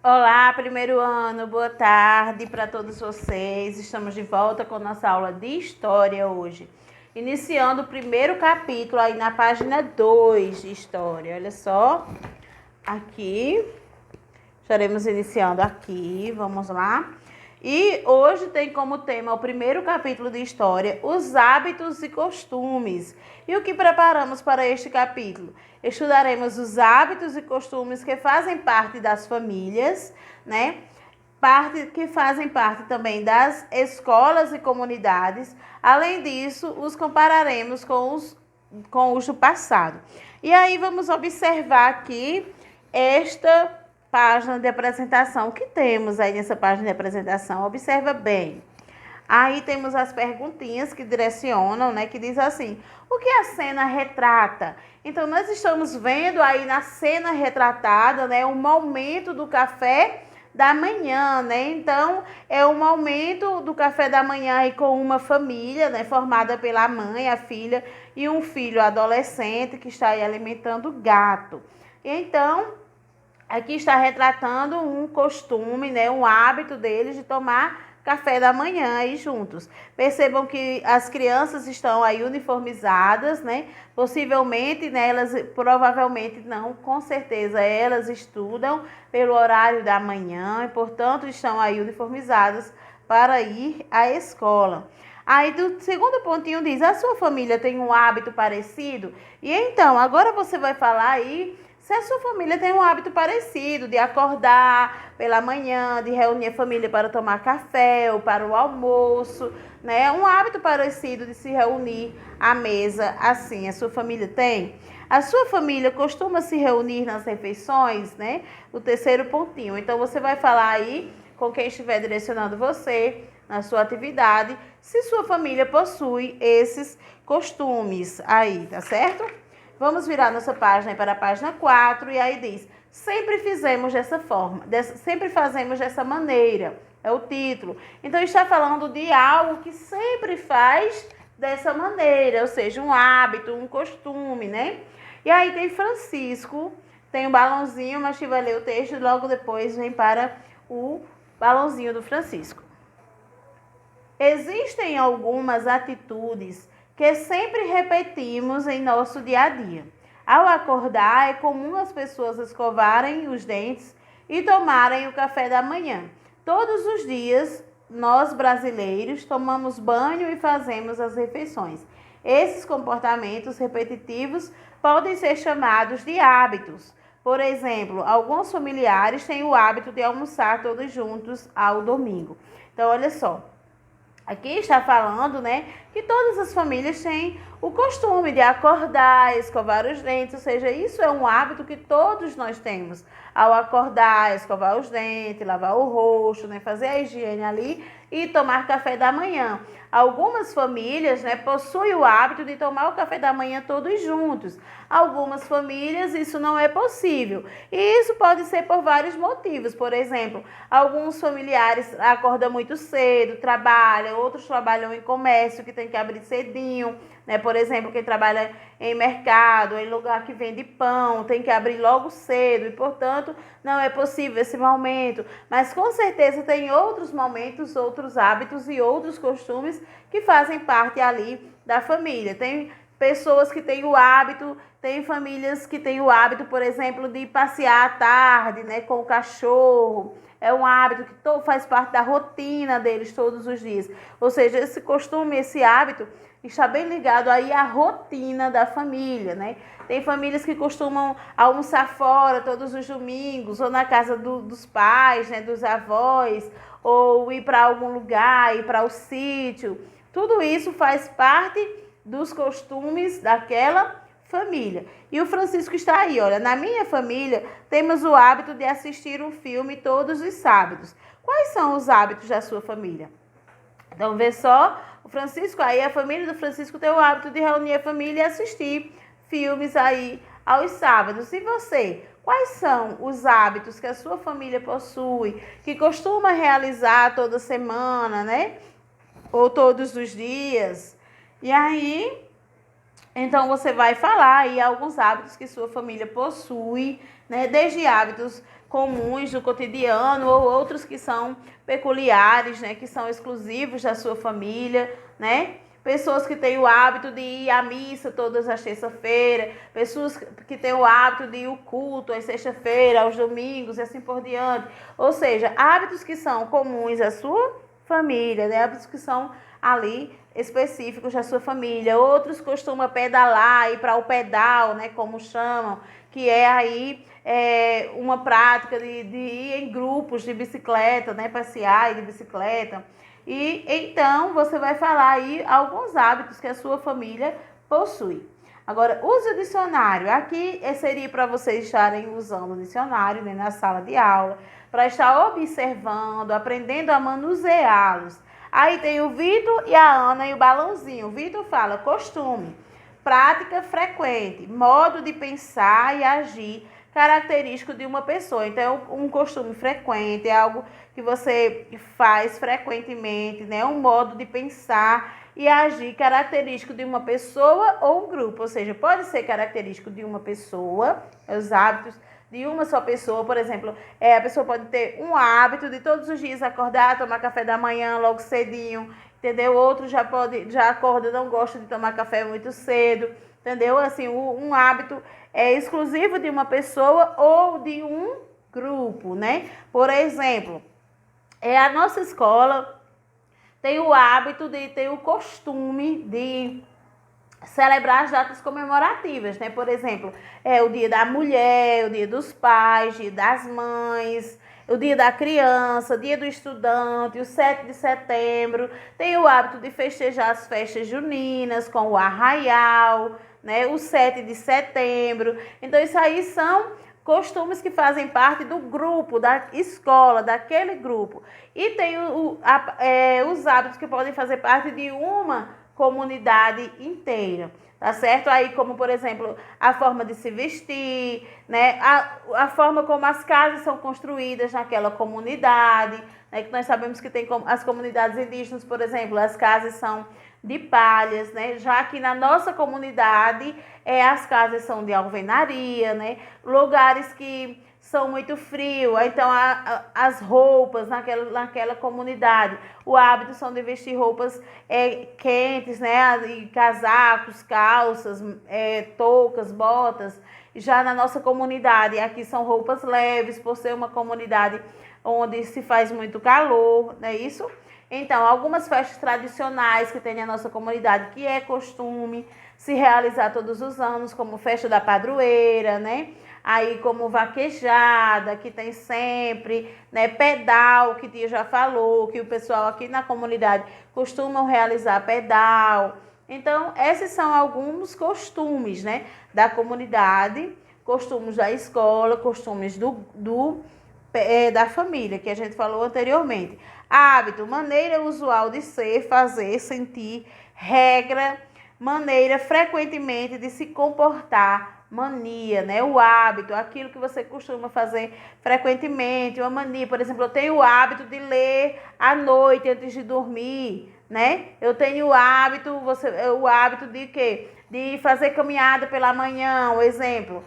Olá, primeiro ano, boa tarde para todos vocês. Estamos de volta com nossa aula de História hoje. Iniciando o primeiro capítulo aí na página 2 de História. Olha só, aqui, estaremos iniciando aqui, vamos lá. E hoje tem como tema o primeiro capítulo de História, os hábitos e costumes. E o que preparamos para este capítulo? Estudaremos os hábitos e costumes que fazem parte das famílias, né? Que fazem parte também das escolas e comunidades. Além disso, os compararemos com os do passado. E aí vamos observar aqui esta página de apresentação. O que temos aí nessa página de apresentação? Observa bem. Aí temos as perguntinhas que direcionam, né? Que diz assim, o que a cena retrata? Então, nós estamos vendo aí na cena retratada, né? O momento do café da manhã, né? Então, é o momento do café da manhã aí com uma família, né? Formada pela mãe, a filha e um filho adolescente que está aí alimentando o gato. Então, aqui está retratando um costume, né, um hábito deles de tomar café da manhã aí juntos. Percebam que as crianças estão aí uniformizadas, né? Possivelmente, né, provavelmente não, com certeza elas estudam pelo horário da manhã e, portanto, estão aí uniformizadas para ir à escola. Aí do segundo pontinho diz, a sua família tem um hábito parecido? E então, agora você vai falar aí se a sua família tem um hábito parecido de acordar pela manhã, de reunir a família para tomar café ou para o almoço, né? Um hábito parecido de se reunir à mesa assim, a sua família tem? A sua família costuma se reunir nas refeições, né? O terceiro pontinho. Então, você vai falar aí com quem estiver direcionando você na sua atividade, se sua família possui esses costumes aí, tá certo? Vamos virar nossa página para a página 4 e aí diz, sempre fizemos dessa forma, sempre fazemos dessa maneira, é o título. Então está falando de algo que sempre faz dessa maneira, ou seja, um hábito, um costume, né? E aí tem Francisco, tem um balãozinho, mas a gente vai ler o texto e logo depois vem para o balãozinho do Francisco. Existem algumas atitudes que sempre repetimos em nosso dia a dia. Ao acordar, é comum as pessoas escovarem os dentes e tomarem o café da manhã. Todos os dias, nós brasileiros tomamos banho e fazemos as refeições. Esses comportamentos repetitivos podem ser chamados de hábitos. Por exemplo, alguns familiares têm o hábito de almoçar todos juntos ao domingo. Então, olha só. Aqui está falando, né, que todas as famílias têm o costume de acordar, escovar os dentes, ou seja, isso é um hábito que todos nós temos. Ao acordar, escovar os dentes, lavar o rosto, né, fazer a higiene ali e tomar café da manhã. Algumas famílias, né, possuem o hábito de tomar o café da manhã todos juntos. Algumas famílias isso não é possível. E isso pode ser por vários motivos. Por exemplo, alguns familiares acordam muito cedo, trabalham, outros trabalham em comércio que tem que abrir cedinho, né? Por exemplo, quem trabalha em mercado, em lugar que vende pão, tem que abrir logo cedo e, portanto, não é possível esse momento. Mas com certeza tem outros momentos, outros hábitos e outros costumes que fazem parte ali da família. Tem pessoas que têm o hábito, tem famílias que têm o hábito, por exemplo, de passear à tarde, né, com o cachorro. É um hábito que faz parte da rotina deles todos os dias. Ou seja, esse costume, esse hábito está bem ligado aí à rotina da família, né? Tem famílias que costumam almoçar fora todos os domingos, ou na casa dos pais, né, dos avós, ou ir para algum lugar, ir para o sítio. Tudo isso faz parte dos costumes daquela família. E o Francisco está aí, olha, na minha família temos o hábito de assistir um filme todos os sábados. Quais são os hábitos da sua família? Então, vê só, o Francisco aí, a família do Francisco tem o hábito de reunir a família e assistir filmes aí aos sábados. E você? Quais são os hábitos que a sua família possui, que costuma realizar toda semana, né? Ou todos os dias? E aí, então você vai falar aí alguns hábitos que sua família possui, né? Desde hábitos comuns do cotidiano ou outros que são peculiares, né, que são exclusivos da sua família, né? Pessoas que têm o hábito de ir à missa todas as terças-feiras, pessoas que têm o hábito de ir ao culto às sexta-feira, aos domingos e assim por diante. Ou seja, hábitos que são comuns à sua família, né? Hábitos que são ali específicos da sua família. Outros costumam pedalar, ir para o pedal, né, como chamam, que é aí uma prática de ir em grupos de bicicleta, né, passear de bicicleta. E então você vai falar aí alguns hábitos que a sua família possui. Agora, use o dicionário. Aqui seria para vocês estarem usando o dicionário, né, na sala de aula, para estar observando, aprendendo a manuseá-los. Aí tem o Vitor e a Ana e o balãozinho. O Vitor fala costume, prática frequente, modo de pensar e agir característico de uma pessoa. Então, um costume frequente é algo que você faz frequentemente, né? Um modo de pensar e agir característico de uma pessoa ou um grupo. Ou seja, pode ser característico de uma pessoa, os hábitos de uma só pessoa. Por exemplo, a pessoa pode ter um hábito de todos os dias acordar, tomar café da manhã logo cedinho, entendeu? Outro já acorda, não gosta de tomar café muito cedo, entendeu? Assim, um hábito exclusivo de uma pessoa ou de um grupo, né? Por exemplo, a nossa escola tem o hábito tem o costume de celebrar as datas comemorativas, né? Por exemplo, o Dia da Mulher, o Dia dos Pais, Dia das Mães, o Dia da Criança, Dia do Estudante, o 7 de setembro. Tem o hábito de festejar as festas juninas com o arraial, né? O 7 de setembro. Então, isso aí são costumes que fazem parte do grupo, da escola, daquele grupo. E tem os hábitos que podem fazer parte de uma comunidade inteira, tá certo? Aí, como por exemplo, a forma de se vestir, né? A forma como as casas são construídas naquela comunidade, né? Que nós sabemos que tem as comunidades indígenas, por exemplo, as casas são de palhas, né? Já que na nossa comunidade as casas são de alvenaria, né? Lugares que são muito frios, então as roupas naquela comunidade, o hábito são de vestir roupas quentes, né? E casacos, calças, toucas, botas. Já na nossa comunidade, aqui são roupas leves, por ser uma comunidade onde se faz muito calor, não é isso? Então, algumas festas tradicionais que tem na nossa comunidade, que é costume se realizar todos os anos, como festa da padroeira, né? Aí como vaquejada, que tem sempre, né? Pedal, que Tia já falou, que o pessoal aqui na comunidade costumam realizar pedal. Então, esses são alguns costumes, né? Da comunidade, costumes da escola, costumes da família, que a gente falou anteriormente. Hábito, maneira usual de ser, fazer, sentir, regra, maneira frequentemente de se comportar, mania, né? O hábito, aquilo que você costuma fazer frequentemente, uma mania. Por exemplo, eu tenho o hábito de ler à noite antes de dormir, né? Eu tenho o hábito de quê? De fazer caminhada pela manhã, um exemplo.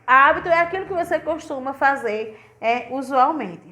Hábito é aquilo que você costuma fazer usualmente.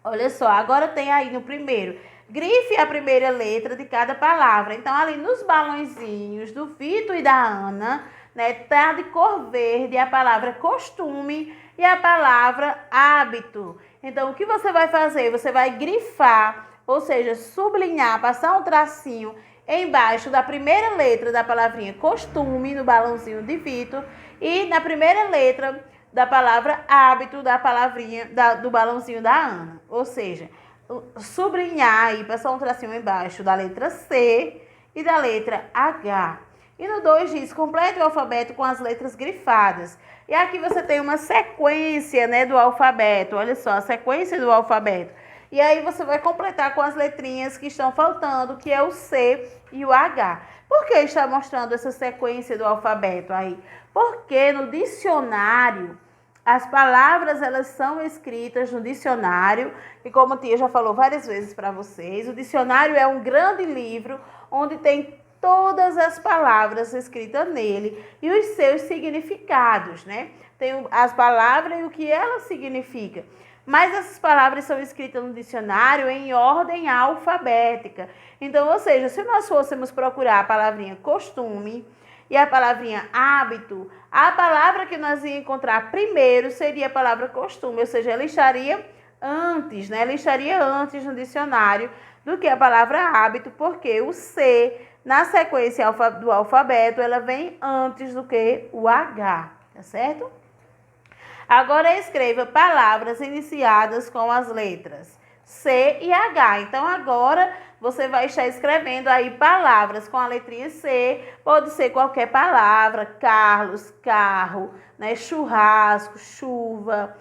Olha só, agora tem aí no primeiro, grife a primeira letra de cada palavra. Então, ali nos balãozinhos do Vitor e da Ana, né, tá de cor verde a palavra costume e a palavra hábito. Então, o que você vai fazer? Você vai grifar, ou seja, sublinhar, passar um tracinho embaixo da primeira letra da palavrinha costume, no balãozinho de Vitor, e na primeira letra da palavra hábito, da palavrinha do balãozinho da Ana. Ou seja, sublinhar e passar um tracinho embaixo da letra C e da letra H. E no 2 diz, complete o alfabeto com as letras grifadas. E aqui você tem uma sequência, né, do alfabeto. Olha só, a sequência do alfabeto. E aí você vai completar com as letrinhas que estão faltando, que é o C e o H. Por que está mostrando essa sequência do alfabeto aí? Porque no dicionário, as palavras, elas são escritas no dicionário, e como a Tia já falou várias vezes para vocês, o dicionário é um grande livro onde tem todas as palavras escritas nele e os seus significados, né? Tem as palavras e o que elas significam. Mas essas palavras são escritas no dicionário em ordem alfabética. Então, ou seja, se nós fôssemos procurar a palavrinha costume e a palavrinha hábito, a palavra que nós íamos encontrar primeiro seria a palavra costume, ou seja, ela estaria antes, né? Ela estaria antes no dicionário do que a palavra hábito, porque o C, na sequência do alfabeto, ela vem antes do que o H, tá certo? Agora escreva palavras iniciadas com as letras C e H. Então, agora você vai estar escrevendo aí palavras com a letrinha C. Pode ser qualquer palavra, Carlos, carro, né? Churrasco, chuva,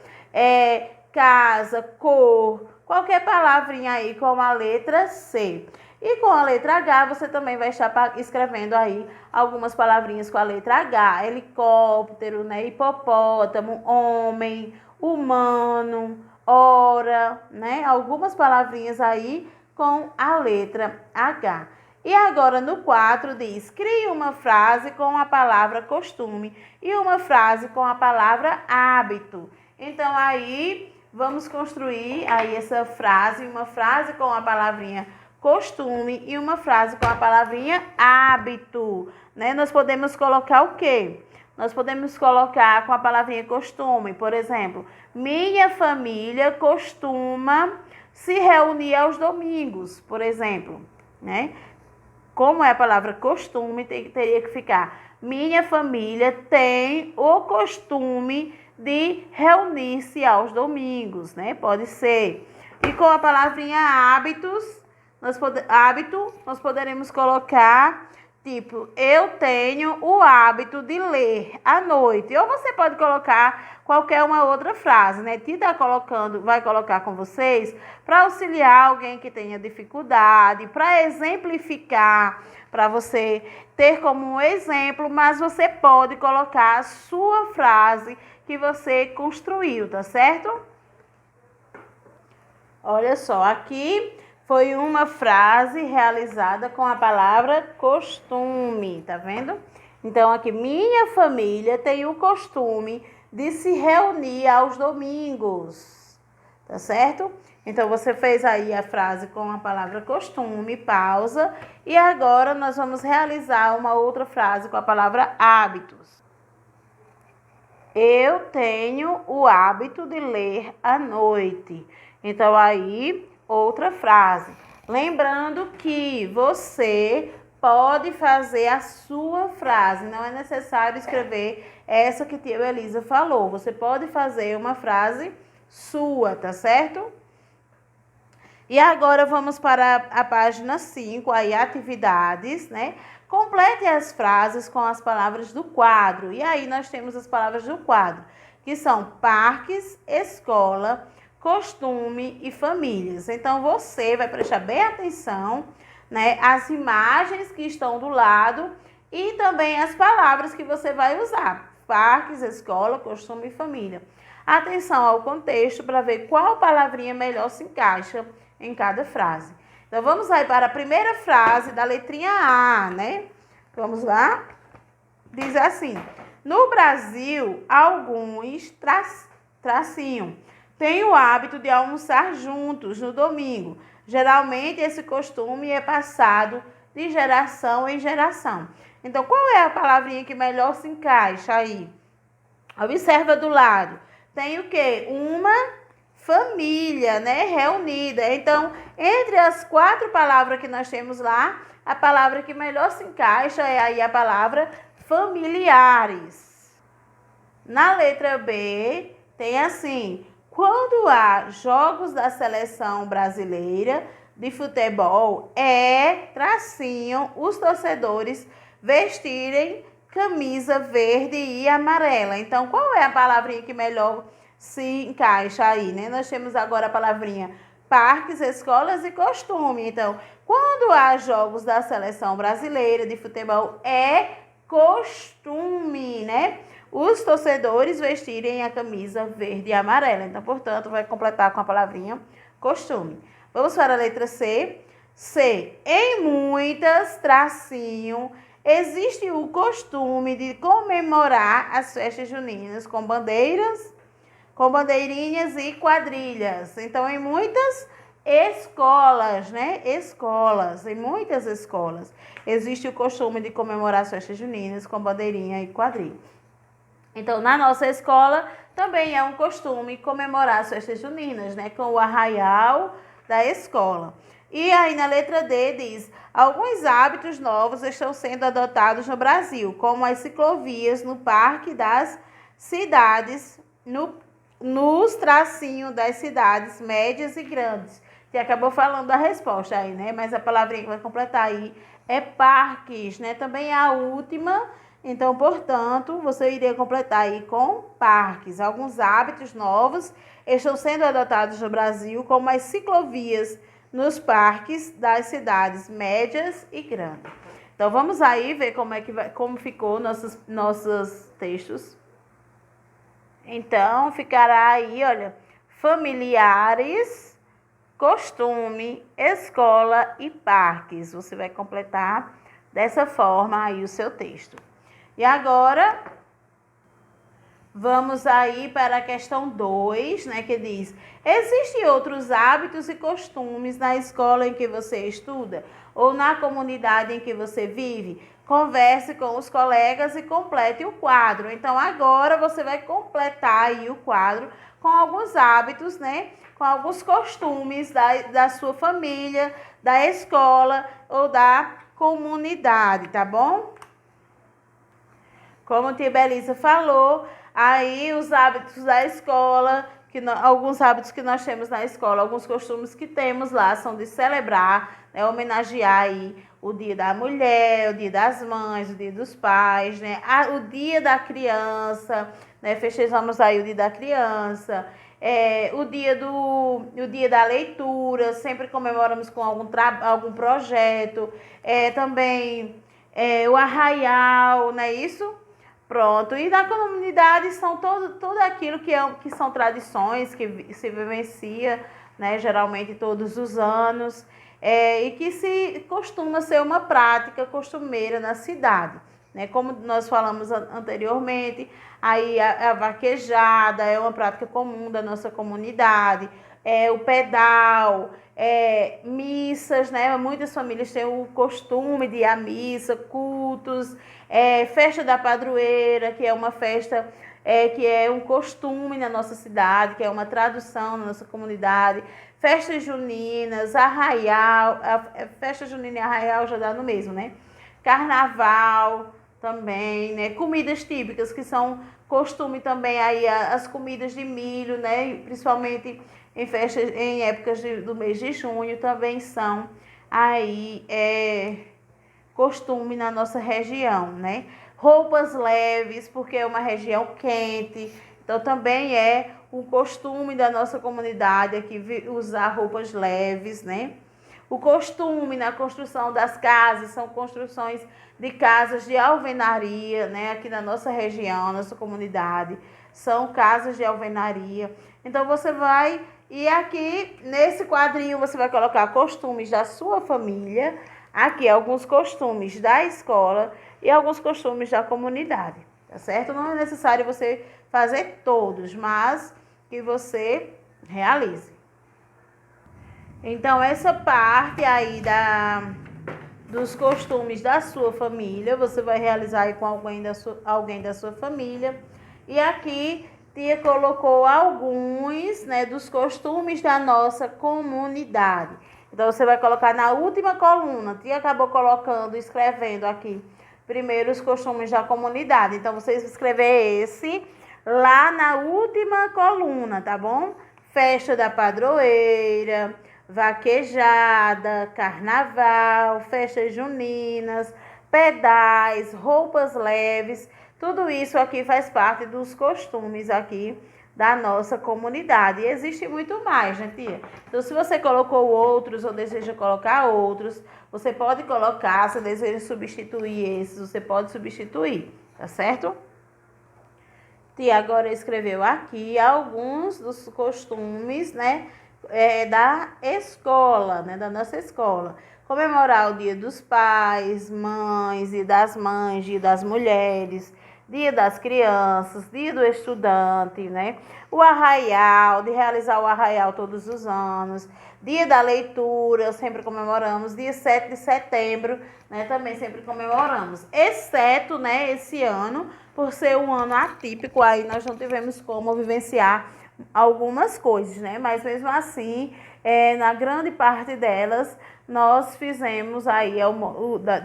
casa, cor, qualquer palavrinha aí com a letra C. E com a letra H, você também vai estar escrevendo aí algumas palavrinhas com a letra H. Helicóptero, né? Hipopótamo, homem, humano, hora, né? Algumas palavrinhas aí com a letra H. E agora no 4 diz, crie uma frase com a palavra costume e uma frase com a palavra hábito. Então aí vamos construir aí essa frase, uma frase com a palavrinha costume e uma frase com a palavrinha hábito, né? Nós podemos colocar o quê? Nós podemos colocar com a palavrinha costume, por exemplo, minha família costuma se reunir aos domingos, por exemplo, né? Como é a palavra costume, teria que ficar, minha família tem o costume de reunir-se aos domingos, né? Pode ser. E com a palavrinha hábitos, nós poderemos colocar, tipo, eu tenho o hábito de ler à noite. Ou você pode colocar qualquer uma outra frase, né? Tita vai colocar com vocês para auxiliar alguém que tenha dificuldade, para exemplificar, para você ter como um exemplo, mas você pode colocar a sua frase que você construiu, tá certo? Olha só, aqui foi uma frase realizada com a palavra costume, tá vendo? Então, aqui, minha família tem o costume de se reunir aos domingos, tá certo? Então, você fez aí a frase com a palavra costume, pausa, e agora nós vamos realizar uma outra frase com a palavra hábitos. Eu tenho o hábito de ler à noite. Então, aí, outra frase. Lembrando que você pode fazer a sua frase. Não é necessário escrever essa que tia Elisa falou. Você pode fazer uma frase sua, tá certo? E agora vamos para a página 5, aí atividades, né? Complete as frases com as palavras do quadro. E aí nós temos as palavras do quadro, que são parques, escola, costume e famílias. Então, você vai prestar bem atenção, né, às imagens que estão do lado e também as palavras que você vai usar. Parques, escola, costume e família. Atenção ao contexto para ver qual palavrinha melhor se encaixa em cada frase. Então, vamos aí para a primeira frase da letrinha A, né? Vamos lá? Diz assim, no Brasil, alguns tracinham têm o hábito de almoçar juntos no domingo. Geralmente, esse costume é passado de geração em geração. Então, qual é a palavrinha que melhor se encaixa aí? Observa do lado. Tem o quê? Uma família, né? Reunida. Então, entre as 4 palavras que nós temos lá, a palavra que melhor se encaixa é aí a palavra familiares. Na letra B, tem assim, quando há jogos da seleção brasileira de futebol, tracinho os torcedores vestirem camisa verde e amarela. Então, qual é a palavrinha que melhor se encaixa aí, né? Nós temos agora a palavrinha parques, escolas e costume. Então, quando há jogos da seleção brasileira de futebol, costume, né? Os torcedores vestirem a camisa verde e amarela. Então, portanto, vai completar com a palavrinha costume. Vamos para a letra C. C. Em muitas, tracinho, existe o costume de comemorar as festas juninas com bandeiras, com bandeirinhas e quadrilhas. Então, em muitas escolas, né? Em muitas escolas, existe o costume de comemorar as festas juninas com bandeirinha e quadrilha. Então, na nossa escola, também é um costume comemorar as festas juninas, né? Com o arraial da escola. E aí, na letra D, diz: alguns hábitos novos estão sendo adotados no Brasil, como as ciclovias no Parque das Cidades, nos tracinhos das cidades médias e grandes. Você acabou falando a resposta aí, né? Mas a palavrinha que vai completar aí é parques, né? Também é a última. Então, portanto, você iria completar aí com parques. Alguns hábitos novos estão sendo adotados no Brasil, como as ciclovias nos parques das cidades médias e grandes. Então, vamos aí ver como ficou nossos textos. Então, ficará aí, olha, familiares, costume, escola e parques. Você vai completar dessa forma aí o seu texto. E agora, vamos aí para a questão 2, né, que diz: existem outros hábitos e costumes na escola em que você estuda ou na comunidade em que você vive? Converse com os colegas e complete o quadro. Então, agora você vai completar aí o quadro com alguns hábitos, né, com alguns costumes da sua família, da escola ou da comunidade, tá bom? Como a tia Belisa falou, aí os hábitos da escola, alguns hábitos que nós temos na escola, alguns costumes que temos lá são de celebrar, né, homenagear aí o Dia da Mulher, o Dia das Mães, o Dia dos Pais, né, o Dia da Criança, né, festejamos aí o Dia da Criança, o dia da leitura, sempre comemoramos com algum projeto, também o arraial, não é isso? Pronto, e na comunidade são tudo aquilo que são tradições, que se vivencia, né, geralmente todos os anos, e que se costuma ser uma prática costumeira na cidade, né? Como nós falamos anteriormente, aí a vaquejada é uma prática comum da nossa comunidade, o pedal, missas, né? Muitas famílias têm o costume de ir à missa, cultos, festa da padroeira, que é uma festa que é um costume na nossa cidade, que é uma tradução na nossa comunidade, festas juninas, arraial, festa junina e arraial já dá no mesmo, né? Carnaval também, né? Comidas típicas, que são costume também aí, as comidas de milho, né? Principalmente em festas, em épocas do mês de junho, também são aí costume na nossa região, né? Roupas leves, porque é uma região quente, então também é um costume da nossa comunidade aqui usar roupas leves, né? O costume na construção das casas são construções de casas de alvenaria, né? Aqui na nossa região, nossa comunidade, são casas de alvenaria. Então você vai, e aqui nesse quadrinho você vai colocar costumes da sua família, aqui alguns costumes da escola e alguns costumes da comunidade, tá certo? Não é necessário você fazer todos, mas que você realize. Então, essa parte aí dos costumes da sua família, você vai realizar aí com alguém da sua família. E aqui, tia colocou alguns, né, dos costumes da nossa comunidade. Então, você vai colocar na última coluna. Tia acabou escrevendo aqui, primeiro os costumes da comunidade. Então, você vai escrever esse lá na última coluna, tá bom? Festa da padroeira, vaquejada, carnaval, festas juninas, pedais, roupas leves, tudo isso aqui faz parte dos costumes aqui da nossa comunidade. E existe muito mais, né, tia? Então, se você colocou outros ou deseja colocar outros, você pode colocar, se deseja substituir esses, você pode substituir, tá certo? Tia agora escreveu aqui alguns dos costumes, né, da escola, né, da nossa escola. Comemorar o Dia dos Pais, Mães e das Mães, Dia das Mulheres, Dia das Crianças, Dia do Estudante, né? O arraial, de realizar o arraial todos os anos. Dia da Leitura, sempre comemoramos. Dia 7 de setembro, né? Também sempre comemoramos. Exceto, né, esse ano, por ser um ano atípico, aí nós não tivemos como vivenciar algumas coisas, né? Mas mesmo assim, na grande parte delas, nós fizemos aí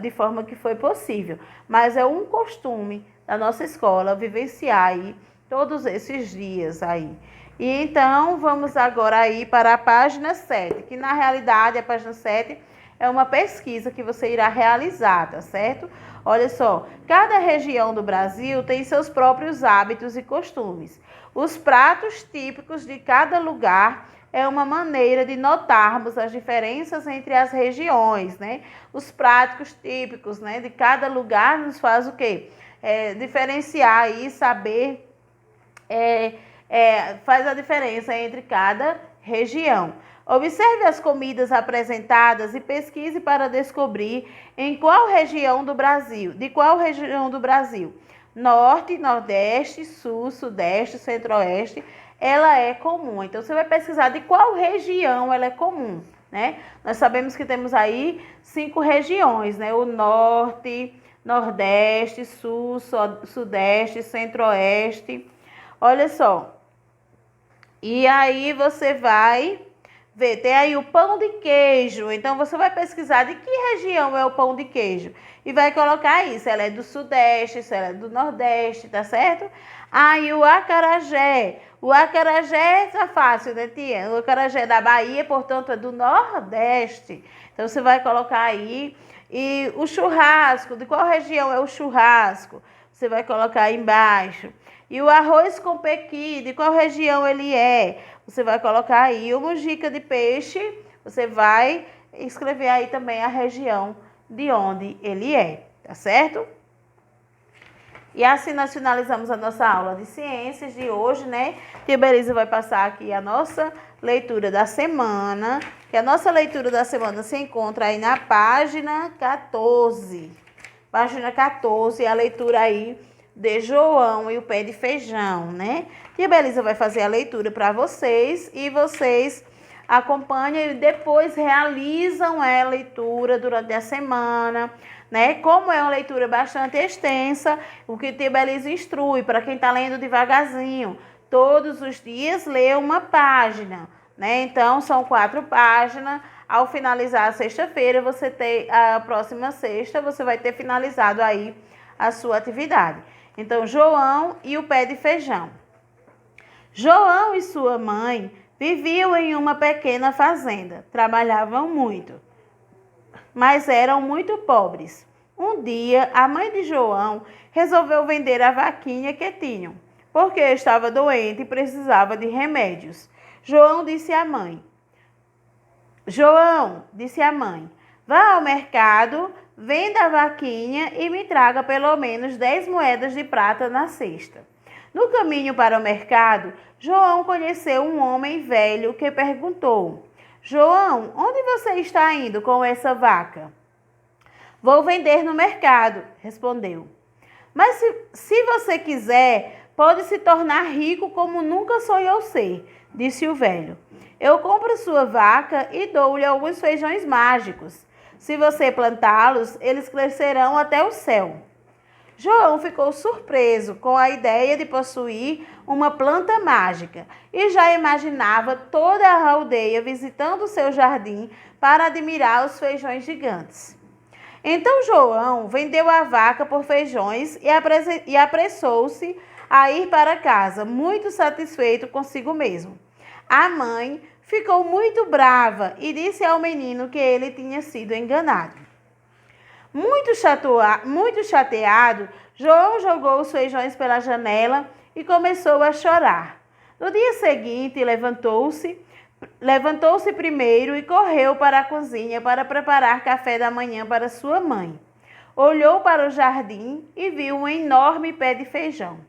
de forma que foi possível. Mas é um costume da nossa escola vivenciar aí todos esses dias aí. E então, vamos agora aí para a página 7, que na realidade a página 7 é uma pesquisa que você irá realizar, tá certo? Olha só, cada região do Brasil tem seus próprios hábitos e costumes. Os pratos típicos de cada lugar é uma maneira de notarmos as diferenças entre as regiões, né? Os pratos típicos, né, de cada lugar nos faz o quê? Diferenciar e saber, faz a diferença entre cada região. Observe as comidas apresentadas e pesquise para descobrir de qual região do Brasil, Norte, Nordeste, Sul, Sudeste, Centro-Oeste, ela é comum. Então, você vai pesquisar de qual região ela é comum, né? Nós sabemos que temos aí 5 regiões, né? O Norte, Nordeste, Sul, Sudeste, Centro-Oeste. Olha só. E aí você vai ver, tem aí o pão de queijo. Então, você vai pesquisar de que região é o pão de queijo. E vai colocar aí, se ela é do Sudeste, se ela é do Nordeste, tá certo? Aí o acarajé. O acarajé tá fácil, né, tia? O acarajé é da Bahia, portanto, é do Nordeste. Então, você vai colocar aí. E o churrasco, de qual região é o churrasco? Você vai colocar aí embaixo. E o arroz com pequi, de qual região ele é? Você vai colocar aí. O mojica de peixe, você vai escrever aí também a região de onde ele é, tá certo? E assim nós finalizamos a nossa aula de ciências de hoje, né? Tia Belisa vai passar aqui a nossa leitura da semana, que a nossa leitura da semana se encontra aí na página 14. Página 14, a leitura aí de João e o pé de feijão, né? Tia Belisa vai fazer a leitura para vocês e vocês acompanham e depois realizam a leitura durante a semana, né? Como é uma leitura bastante extensa, o que Tia Belisa instrui para quem está lendo devagarzinho, todos os dias lê uma página, né? Então, são 4 páginas. Ao finalizar a sexta-feira, a próxima sexta, você vai ter finalizado aí a sua atividade. Então, João e o pé de feijão. João e sua mãe viviam em uma pequena fazenda. Trabalhavam muito, mas eram muito pobres. Um dia, a mãe de João resolveu vender a vaquinha que tinham, porque estava doente e precisava de remédios. João disse à mãe, vá ao mercado, venda a vaquinha e me traga pelo menos 10 moedas de prata na cesta. No caminho para o mercado, João conheceu um homem velho que perguntou, João, onde você está indo com essa vaca? Vou vender no mercado, respondeu. Mas se você quiser, pode se tornar rico como nunca sonhou ser, disse o velho. Eu compro sua vaca e dou-lhe alguns feijões mágicos. Se você plantá-los, eles crescerão até o céu. João ficou surpreso com a ideia de possuir uma planta mágica e já imaginava toda a aldeia visitando seu jardim para admirar os feijões gigantes. Então João vendeu a vaca por feijões e apressou-se a ir para casa, muito satisfeito consigo mesmo. A mãe ficou muito brava e disse ao menino que ele tinha sido enganado. Muito chateado, João jogou os feijões pela janela e começou a chorar. No dia seguinte, levantou-se primeiro e correu para a cozinha para preparar café da manhã para sua mãe. Olhou para o jardim e viu um enorme pé de feijão.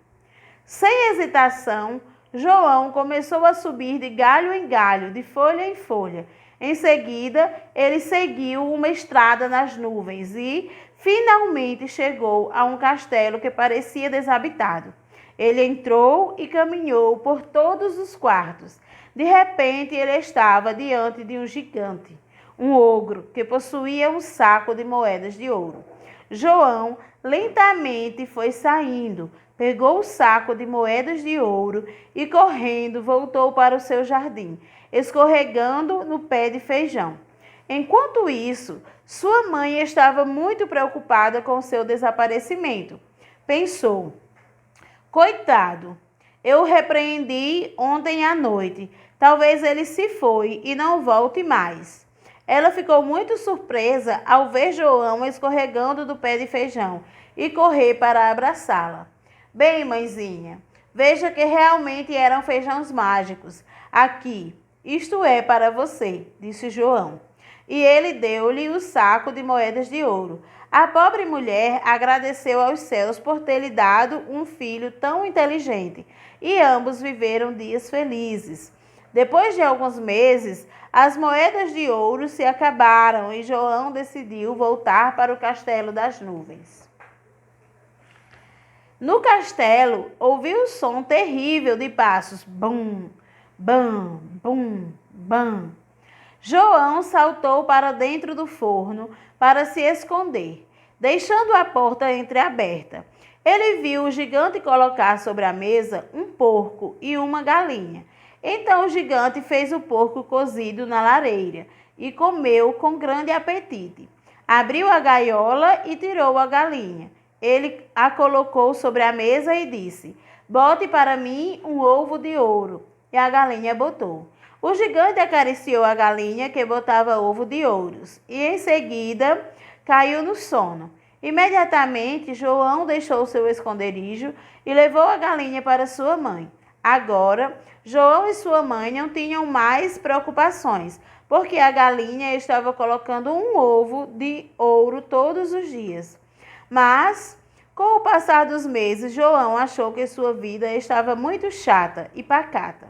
Sem hesitação, João começou a subir de galho em galho, de folha em folha. Em seguida, ele seguiu uma estrada nas nuvens e, finalmente, chegou a um castelo que parecia desabitado. Ele entrou e caminhou por todos os quartos. De repente, ele estava diante de um gigante, um ogro, que possuía um saco de moedas de ouro. João lentamente foi saindo, pegou o saco de moedas de ouro e, correndo, voltou para o seu jardim, escorregando no pé de feijão. Enquanto isso, sua mãe estava muito preocupada com seu desaparecimento. Pensou: coitado, eu o repreendi ontem à noite. Talvez ele se foi e não volte mais. Ela ficou muito surpresa ao ver João escorregando do pé de feijão e correr para abraçá-la. Bem, mãezinha, veja que realmente eram feijões mágicos. Aqui, isto é para você, disse João. E ele deu-lhe o saco de moedas de ouro. A pobre mulher agradeceu aos céus por ter lhe dado um filho tão inteligente, e ambos viveram dias felizes. Depois de alguns meses, as moedas de ouro se acabaram e João decidiu voltar para o castelo das nuvens. No castelo, ouviu o som terrível de passos. Bum, bam, bum, bam. João saltou para dentro do forno para se esconder, deixando a porta entreaberta. Ele viu o gigante colocar sobre a mesa um porco e uma galinha. Então o gigante fez o porco cozido na lareira e comeu com grande apetite. Abriu a gaiola e tirou a galinha. Ele a colocou sobre a mesa e disse: bote para mim um ovo de ouro. E a galinha botou. O gigante acariciou a galinha que botava ovo de ouros e em seguida caiu no sono. Imediatamente João deixou seu esconderijo e levou a galinha para sua mãe. Agora, João e sua mãe não tinham mais preocupações, porque a galinha estava colocando um ovo de ouro todos os dias. Mas, com o passar dos meses, João achou que sua vida estava muito chata e pacata.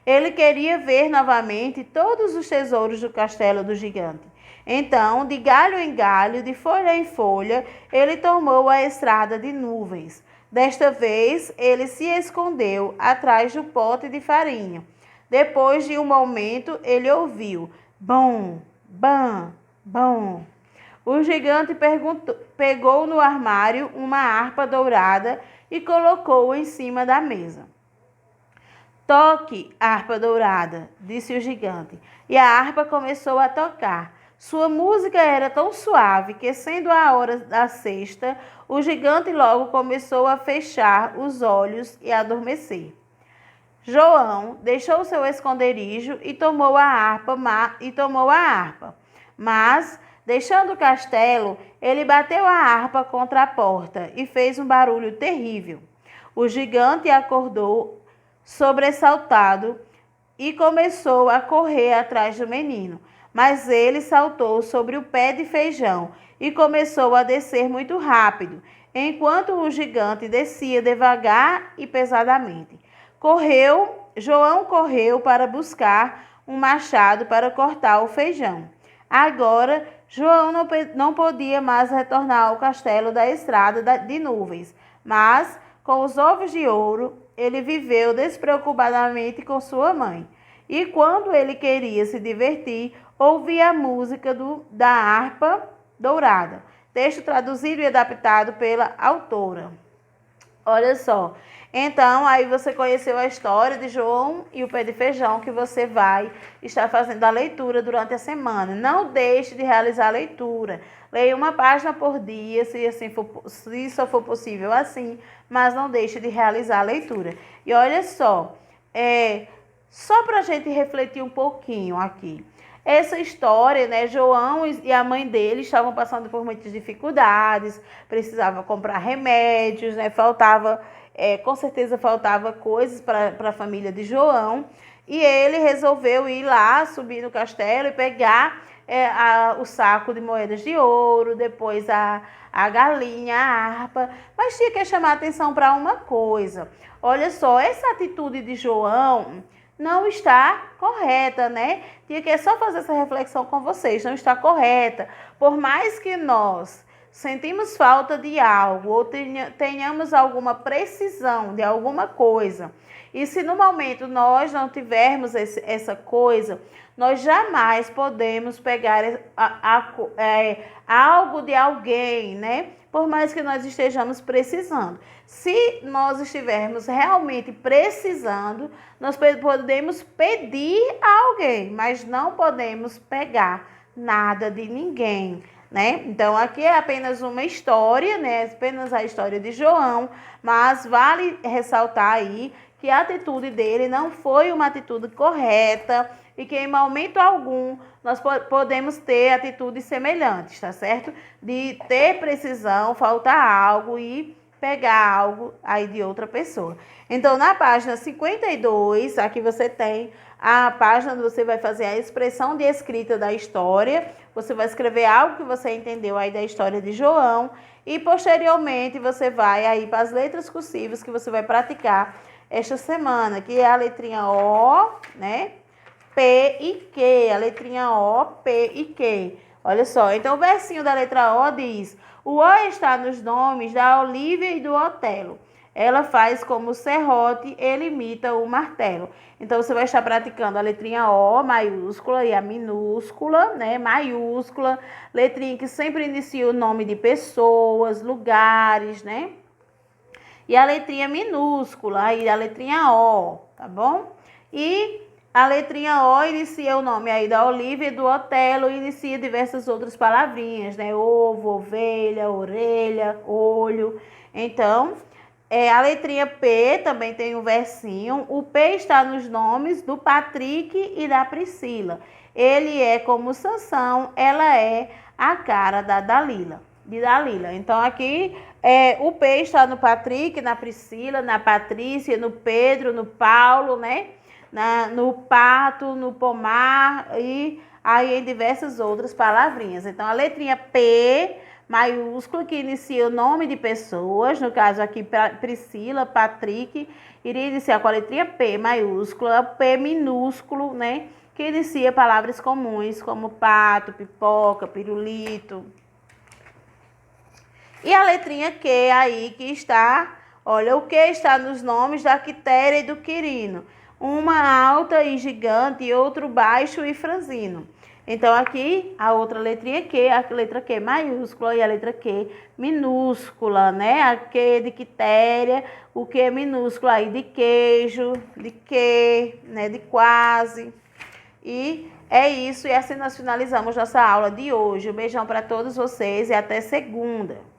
Ele queria ver novamente todos os tesouros do castelo do gigante. Então, de galho em galho, de folha em folha, ele tomou a estrada de nuvens. Desta vez, ele se escondeu atrás do pote de farinha. Depois de um momento, ele ouviu: bom, bam, bom. O gigante pegou no armário uma harpa dourada e colocou-a em cima da mesa. Toque, harpa dourada, disse o gigante, e a harpa começou a tocar. Sua música era tão suave que, sendo a hora da sexta, o gigante logo começou a fechar os olhos e a adormecer. João deixou seu esconderijo e tomou a harpa, mas, deixando o castelo, ele bateu a harpa contra a porta e fez um barulho terrível. O gigante acordou sobressaltado e começou a correr atrás do menino. Mas ele saltou sobre o pé de feijão e começou a descer muito rápido, enquanto o gigante descia devagar e pesadamente. João correu para buscar um machado para cortar o feijão. Agora, João não podia mais retornar ao castelo da estrada de nuvens, mas, com os ovos de ouro, ele viveu despreocupadamente com sua mãe. E quando ele queria se divertir, ouvia a música da harpa dourada. Texto traduzido e adaptado pela autora. Olha só. Então, aí você conheceu a história de João e o pé de feijão, que você vai estar fazendo a leitura durante a semana. Não deixe de realizar a leitura. Leia uma página por dia, se só for possível assim, mas não deixe de realizar a leitura. E olha só, só para a gente refletir um pouquinho aqui. Essa história, né? João e a mãe dele estavam passando por muitas dificuldades, precisavam comprar remédios, né? Com certeza faltava coisas para a família de João. E ele resolveu ir lá, subir no castelo e pegar o saco de moedas de ouro, depois a galinha, a harpa. Mas tinha que chamar atenção para uma coisa. Olha só, essa atitude de João não está correta, né? Tinha que só fazer essa reflexão com vocês, não está correta. Por mais que nós sentimos falta de algo ou tenhamos alguma precisão de alguma coisa, e se no momento nós não tivermos essa coisa, nós jamais podemos pegar algo de alguém, né? Por mais que nós estejamos precisando. Se nós estivermos realmente precisando, nós podemos pedir a alguém, mas não podemos pegar nada de ninguém, né? Então, aqui é apenas uma história, né? Apenas a história de João, mas vale ressaltar aí que a atitude dele não foi uma atitude correta e que em momento algum nós podemos ter atitudes semelhantes, tá certo? De ter precisão, faltar algo e pegar algo aí de outra pessoa. Então, na página 52, aqui você tem a página onde você vai fazer a expressão de escrita da história. Você vai escrever algo que você entendeu aí da história de João e, posteriormente, você vai aí para as letras cursivas que você vai praticar esta semana, que é a letrinha O, né? P e Q, a letrinha O, P e Q. Olha só, então o versinho da letra O diz: o O está nos nomes da Olívia e do Otelo. Ela faz como o serrote, ele imita o martelo. Então, você vai estar praticando a letrinha O maiúscula e a minúscula, né? Maiúscula, letrinha que sempre inicia o nome de pessoas, lugares, né? E a letrinha minúscula, aí a letrinha O, tá bom? E a letrinha O inicia o nome aí da Olívia e do Otelo e inicia diversas outras palavrinhas, né? Ovo, ovelha, orelha, olho. Então, a letrinha P também tem um versinho. O P está nos nomes do Patrick e da Priscila. Ele é como Sansão, ela é a cara da Dalila. Então, aqui o P está no Patrick, na Priscila, na Patrícia, no Pedro, no Paulo, né? No pato, no pomar e aí em diversas outras palavrinhas. Então, a letrinha P maiúsculo, que inicia o nome de pessoas, no caso aqui Priscila, Patrick, iria iniciar com a letrinha P maiúscula, P minúsculo, né? Que inicia palavras comuns como pato, pipoca, pirulito. E a letrinha Q aí que está, olha, o Q está nos nomes da Quitéria e do Quirino. Uma alta e gigante e outro baixo e franzino. Então, aqui, a outra letrinha Q, a letra Q maiúscula e a letra Q minúscula, né? A Q de Quitéria, o Q minúsculo aí de queijo, de que, né? De quase. E é isso, e assim nós finalizamos nossa aula de hoje. Um beijão para todos vocês e até segunda.